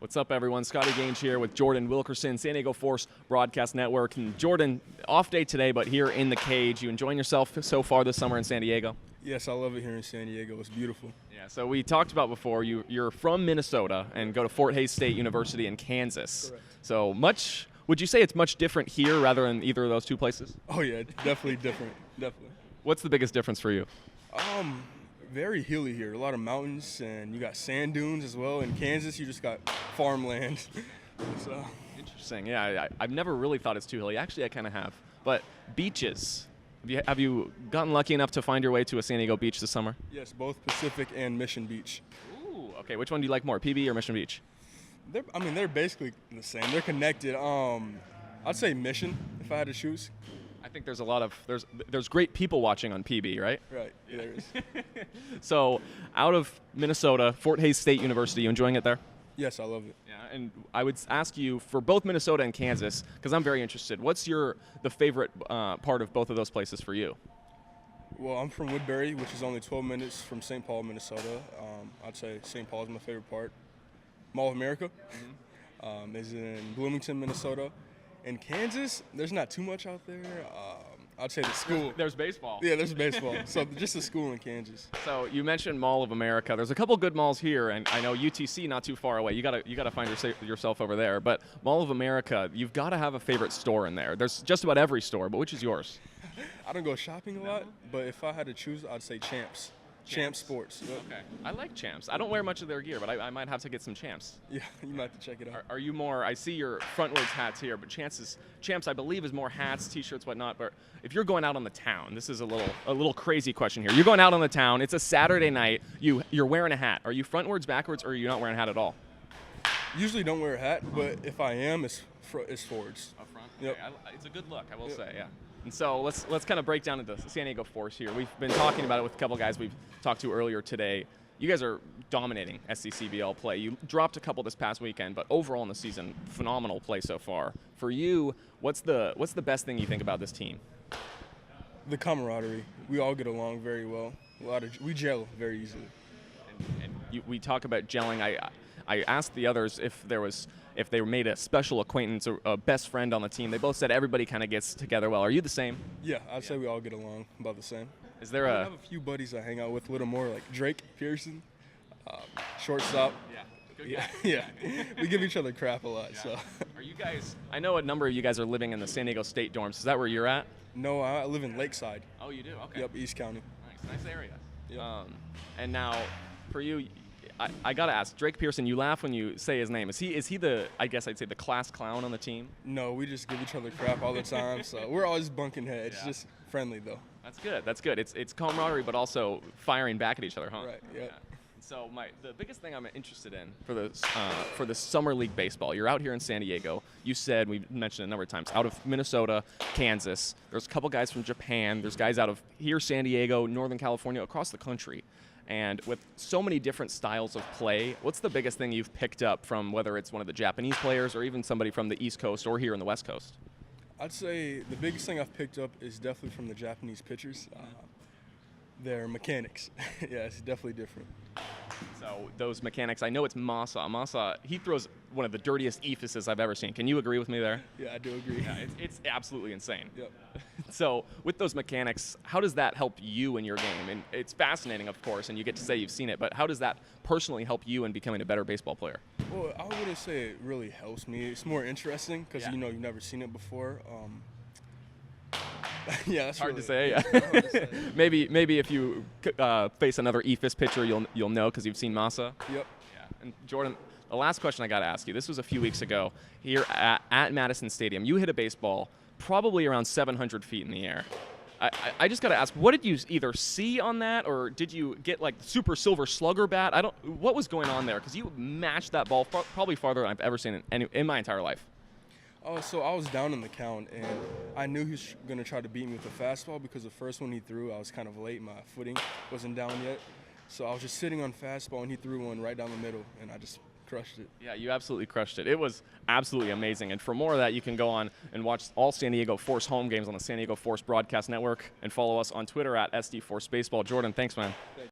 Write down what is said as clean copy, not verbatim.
What's up, everyone? Scotty Gange here with Jordan Wilkerson, San Diego Force Broadcast Network. And Jordan, off day today, but here in the cage. You enjoying yourself so far this summer in San Diego? Yes, I love it here in San Diego. It's beautiful. Yeah, so we talked about before, you're from Minnesota and go to Fort Hays State University in Kansas. Correct. So would you say it's much different here rather than either of those two places? Oh, yeah, definitely different. Definitely. What's the biggest difference for you? Very hilly here. A lot of mountains, and you got sand dunes as well. In Kansas, you just got farmland. So. Interesting. Yeah, I've never really thought it's too hilly. Actually, I kind of have. But beaches. Have you gotten lucky enough to find your way to a San Diego beach this summer? Yes, both Pacific and Mission Beach. Ooh, okay. Which one do you like more, PB or Mission Beach? They're basically the same. They're connected. I'd say Mission if I had to choose. I think there's great people watching on PB, right? Right, yeah, there is. So, out of Minnesota, Fort Hays State University, you enjoying it there? Yes, I love it. Yeah, and I would ask you for both Minnesota and Kansas, because I'm very interested. What's the favorite part of both of those places for you? Well, I'm from Woodbury, which is only 12 minutes from St. Paul, Minnesota. I'd say St. Paul is my favorite part. Mall of America is in Bloomington, Minnesota. In Kansas, there's not too much out there. I'd say the school. There's baseball. Yeah, there's baseball. So just the school in Kansas. So you mentioned Mall of America. There's a couple good malls here, and I know UTC not too far away. You gotta find yourself over there. But Mall of America, you've got to have a favorite store in there. There's just about every store, but which is yours? I don't go shopping a lot, but if I had to choose, I'd say Champs. Champs Sports. Yep. Okay. I like Champs. I don't wear much of their gear, but I might have to get some Champs. Yeah, you might have to check it out. Are you more, I see your frontwards hats here, but Champs, I believe, is more hats, T-shirts, whatnot. But if you're going out on the town, this is a little crazy question here. You're going out on the town. It's a Saturday night. You're wearing a hat. Are you frontwards, backwards, or are you not wearing a hat at all? Usually don't wear a hat, but if I am, it's forwards. Up front? Yep. Okay. It's a good look, I will say, yeah. And so let's kind of break down into San Diego Force here. We've been talking about it with a couple guys we've talked to earlier today. You guys are dominating SCCBL play. You dropped a couple this past weekend, but overall in the season, phenomenal play so far. For you, what's the best thing you think about this team? The camaraderie. We all get along very well. We gel very easily. We talk about gelling. I asked the others if they made a special acquaintance or a best friend on the team. They both said everybody kind of gets together well. Are you the same? Yeah, I'd say we all get along about the same. Is there I have a few buddies I hang out with a little more, like Drake Pearson, shortstop. Yeah. Good Yeah, guy. yeah. We give each other crap a lot. Yeah. So. Are you guys? I know a number of you guys are living in the San Diego State dorms. Is that where you're at? No, I live in Lakeside. Oh, you do? Okay. Yep, East County. Nice area. Yep. And now, for you, I gotta ask, Drake Pearson. You laugh when you say his name. Is he the? I guess I'd say the class clown on the team. No, we just give each other crap all the time. So we're always bunking heads. Yeah. Just friendly though. That's good. That's good. It's camaraderie, but also firing back at each other, huh? Right. Yep. Yeah. So the biggest thing I'm interested in for the summer league baseball, you're out here in San Diego. You said, we mentioned it a number of times, out of Minnesota, Kansas. There's a couple guys from Japan. There's guys out of here, San Diego, Northern California, across the country. And with so many different styles of play, what's the biggest thing you've picked up from whether it's one of the Japanese players or even somebody from the East Coast or here in the West Coast? I'd say the biggest thing I've picked up is definitely from the Japanese pitchers. Their mechanics. Yeah, it's definitely different. So those mechanics, I know it's Masa. Masa, he throws one of the dirtiest ephyses I've ever seen. Can you agree with me there? Yeah, I do agree. Yeah, it's absolutely insane. Yep. So with those mechanics, how does that help you in your game? And it's fascinating, of course, and you get to say you've seen it, but how does that personally help you in becoming a better baseball player? Well, I wouldn't say it really helps me. It's more interesting because, you've never seen it before. Yeah, that's hard really, to say. Yeah. hard to say. maybe if you face another ephys pitcher, you'll know because you've seen Masa. Yep. Yeah. And Jordan, the last question I got to ask you. This was a few weeks ago here at Madison Stadium. You hit a baseball probably around 700 feet in the air. I just got to ask, what did you either see on that, or did you get like the super silver slugger bat? What was going on there? Because you matched that ball probably farther than I've ever seen in my entire life. Oh, so I was down in the count, and I knew he was going to try to beat me with a fastball because the first one he threw, I was kind of late. My footing wasn't down yet. So I was just sitting on fastball, and he threw one right down the middle, and I just crushed it. Yeah, you absolutely crushed it. It was absolutely amazing. And for more of that, you can go on and watch all San Diego Force home games on the San Diego Force Broadcast Network and follow us on Twitter at SD Force Baseball. Jordan, thanks, man.